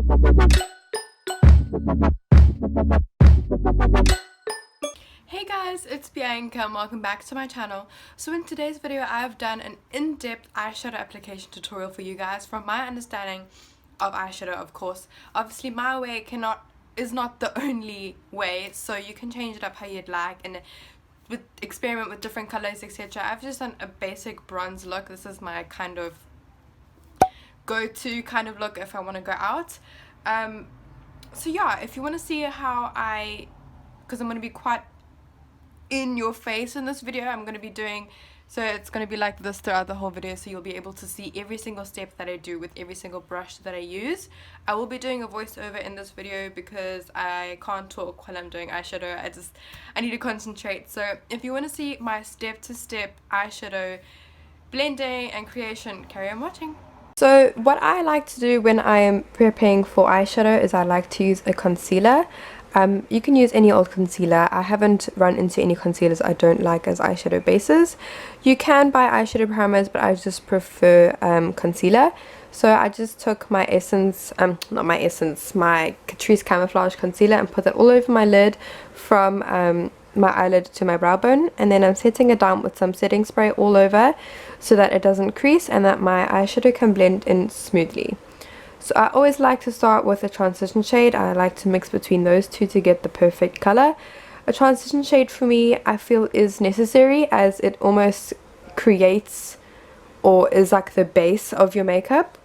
Hey guys, it's Bianca and welcome back to my channel. So in today's video I have done an in-depth eyeshadow application tutorial for you guys from my understanding of eyeshadow, of course. Obviously my way is not the only way, so you can change it up how you'd like and experiment with different colors, etc. I've just done a basic bronze look. This is my kind of go-to kind of look if I want to go out. So yeah, if you want to see how because I'm going to be quite in your face in this video, I'm going to be doing, so it's going to be like this throughout the whole video, so you'll be able to see every single step that I do with every single brush that I use. I will be doing a voiceover in this video because I can't talk while I'm doing eyeshadow. I need to concentrate. So if you want to see my step-to-step eyeshadow blending and creation, carry on watching. So what I like to do when I am prepping for eyeshadow is I like to use a concealer. You can use any old concealer. I haven't run into any concealers I don't like as eyeshadow bases. You can buy eyeshadow primers, but I just prefer concealer. So I just took my Essence, my Catrice Camouflage concealer and put it all over my lid from my eyelid to my brow bone, and then I'm setting it down with some setting spray all over so that it doesn't crease and that my eyeshadow can blend in smoothly. So I always like to start with a transition shade. I like to mix between those two to get the perfect color. A transition shade for me I feel is necessary as it almost creates or is like the base of your makeup.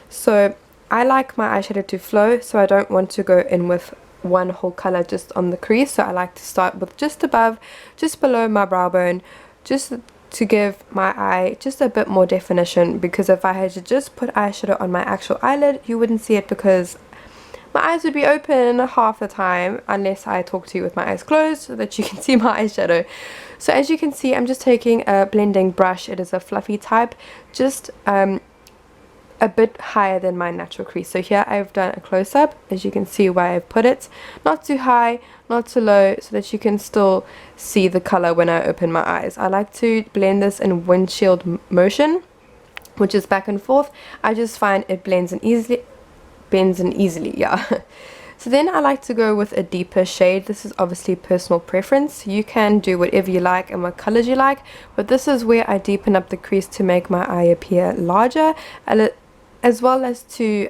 So I like my eyeshadow to flow, so I don't want to go in with one whole color just on the crease. So I like to start with just below my brow bone, just to give my eye just a bit more definition, because if I had to just put eyeshadow on my actual eyelid you wouldn't see it because my eyes would be open half the time unless I talk to you with my eyes closed so that you can see my eyeshadow. So as you can see, I'm just taking a blending brush. It is a fluffy type, just a bit higher than my natural crease. So here I've done a close-up, as you can see where I've put it, not too high, not too low, so that you can still see the color when I open my eyes. I like to blend this in windshield motion, which is back and forth. I just find it bends in easily, yeah. So then I like to go with a deeper shade. This is obviously personal preference. You can do whatever you like and what colors you like, but this is where I deepen up the crease to make my eye appear larger, as well as to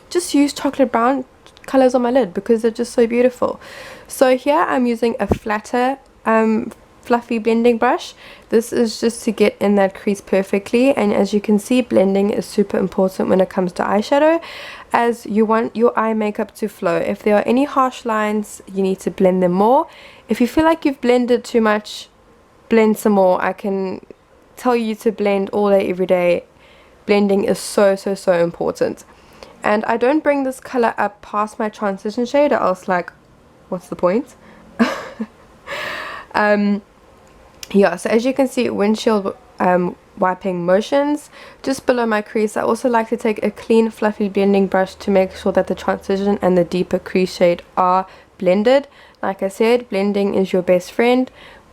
just use chocolate brown colors on my lid because they're just so beautiful. So here I'm using a flatter fluffy blending brush. This is just to get in that crease perfectly, and as you can see, blending is super important when it comes to eyeshadow, as you want your eye makeup to flow. If there are any harsh lines, you need to blend them more. If you feel like you've blended too much, blend some more. I can tell you to blend all day every day. Blending is so important. And I don't bring this color up past my transition shade, or else like what's the point? Yeah, so as you can see, windshield wiping motions just below my crease. I also like to take a clean fluffy blending brush to make sure that the transition and the deeper crease shade are blended. Like I said, blending is your best friend.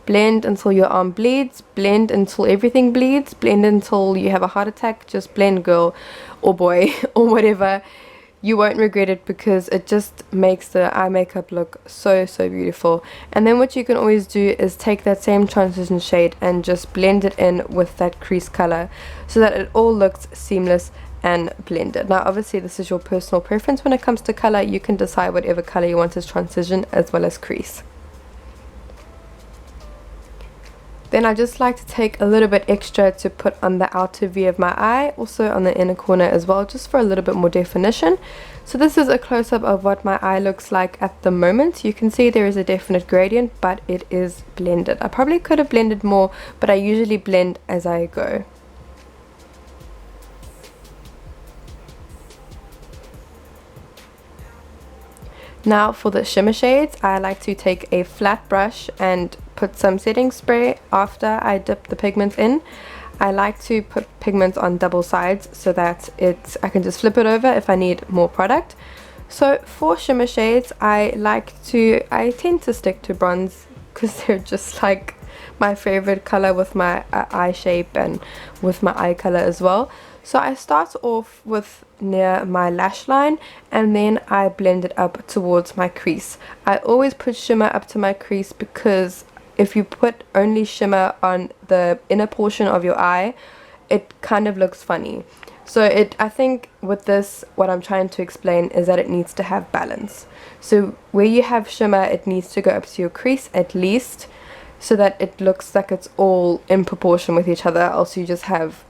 Blend until your arm bleeds, blend until everything bleeds, blend until you have a heart attack. Just blend, girl or boy or whatever. You won't regret it because it just makes the eye makeup look so beautiful. And then what you can always do is take that same transition shade and just blend it in with that crease color so that it all looks seamless and blended. Now obviously this is your personal preference when it comes to color. You can decide whatever color you want as transition as well as crease. Then I just like to take a little bit extra to put on the outer V of my eye, also on the inner corner as well, just for a little bit more definition. So this is a close-up of what my eye looks like at the moment. You can see there is a definite gradient, but it is blended. I probably could have blended more, but I usually blend as I go. Now for the shimmer shades, I like to take a flat brush and put some setting spray after I dip the pigment in. I like to put pigment on double sides so that I can just flip it over if I need more product. So for shimmer shades, I tend to stick to bronze because they're just like my favorite color with my eye shape and with my eye color as well. So I start off with near my lash line and then I blend it up towards my crease. I always put shimmer up to my crease because if you put only shimmer on the inner portion of your eye, it kind of looks funny. So I think with this, what I'm trying to explain is that it needs to have balance. So where you have shimmer, it needs to go up to your crease at least, so that it looks like it's all in proportion with each other, else you just have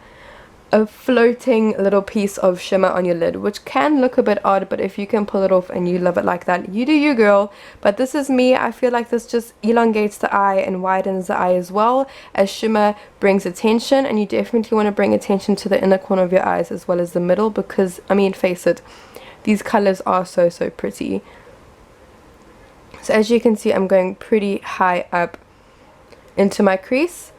a floating little piece of shimmer on your lid, which can look a bit odd, but if you can pull it off and you love it like that, you do you, girl. But this is me. I feel like this just elongates the eye and widens the eye as well, as shimmer brings attention, and you definitely want to bring attention to the inner corner of your eyes as well as the middle, because I mean, face it, these colors are so pretty. So as you can see, I'm going pretty high up into my crease.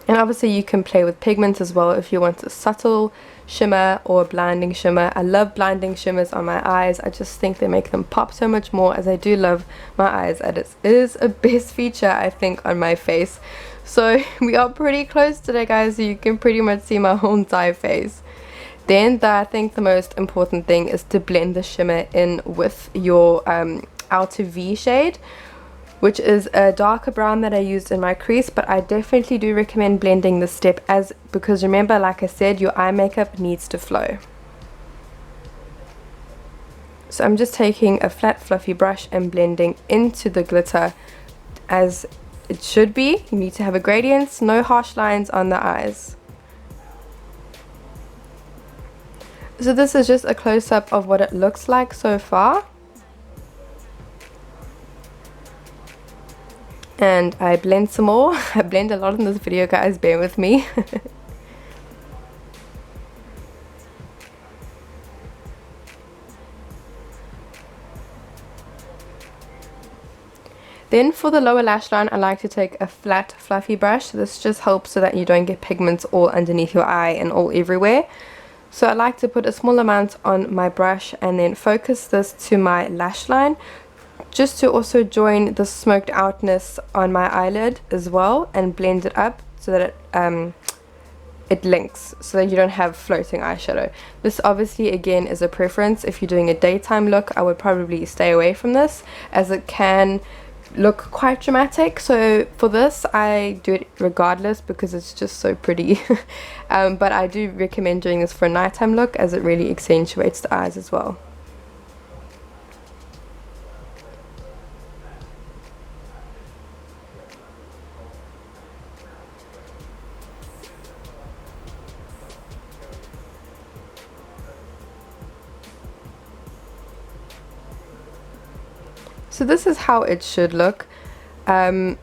And obviously you can play with pigments as well if you want a subtle shimmer or a blinding shimmer. I love blinding shimmers on my eyes. I just think they make them pop so much more, as I do love my eyes, and it is a best feature I think on my face. So we are pretty close today, guys, so you can pretty much see my whole entire face. Then I think the most important thing is to blend the shimmer in with your outer V shade, which is a darker brown that I used in my crease, but I definitely do recommend blending this step, because remember, like I said, your eye makeup needs to flow. So I'm just taking a flat fluffy brush and blending into the glitter as it should be. You need to have a gradient, no harsh lines on the eyes. So this is just a close-up of what it looks like so far. And I blend some more. I blend a lot in this video, guys, bear with me. Then for the lower lash line, I like to take a flat fluffy brush. This just helps so that you don't get pigments all underneath your eye and all everywhere. So I like to put a small amount on my brush and then focus this to my lash line, just to also join the smoked outness on my eyelid as well, and blend it up so that it links, so that you don't have floating eyeshadow. This obviously again is a preference. If you're doing a daytime look, I would probably stay away from this, as it can look quite dramatic. So for this I do it regardless because it's just so pretty. But I do recommend doing this for a nighttime look, as it really accentuates the eyes as well. So this is how it should look. I'm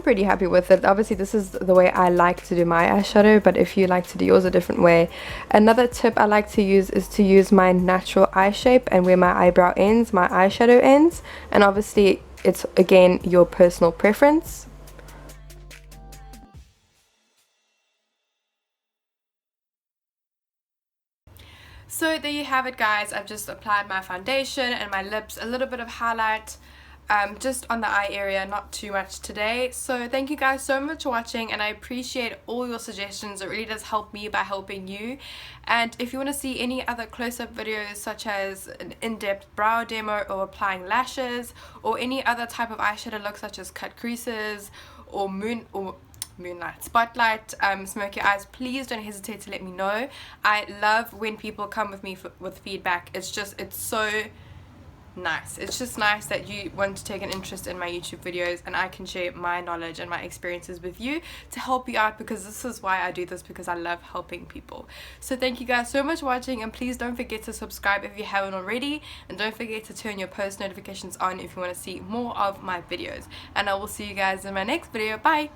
pretty happy with it. Obviously this is the way I like to do my eyeshadow, but if you like to do yours a different way. Another tip I like to use is to use my natural eye shape, and where my eyebrow ends, my eyeshadow ends. And obviously it's again your personal preference. So there you have it, guys. I've just applied my foundation and my lips, a little bit of highlight just on the eye area, not too much today. So thank you guys so much for watching, and I appreciate all your suggestions. It really does help me by helping you. And if you want to see any other close-up videos, such as an in-depth brow demo or applying lashes, or any other type of eyeshadow look such as cut creases or moonlight, spotlight, smoky eyes, please don't hesitate to let me know. I love when people come with me with feedback. It's so nice. It's just nice that you want to take an interest in my YouTube videos, and I can share my knowledge and my experiences with you to help you out, because this is why I do this, because I love helping people. So thank you guys so much for watching, and please don't forget to subscribe if you haven't already, and don't forget to turn your post notifications on if you want to see more of my videos. And I will see you guys in my next video. Bye.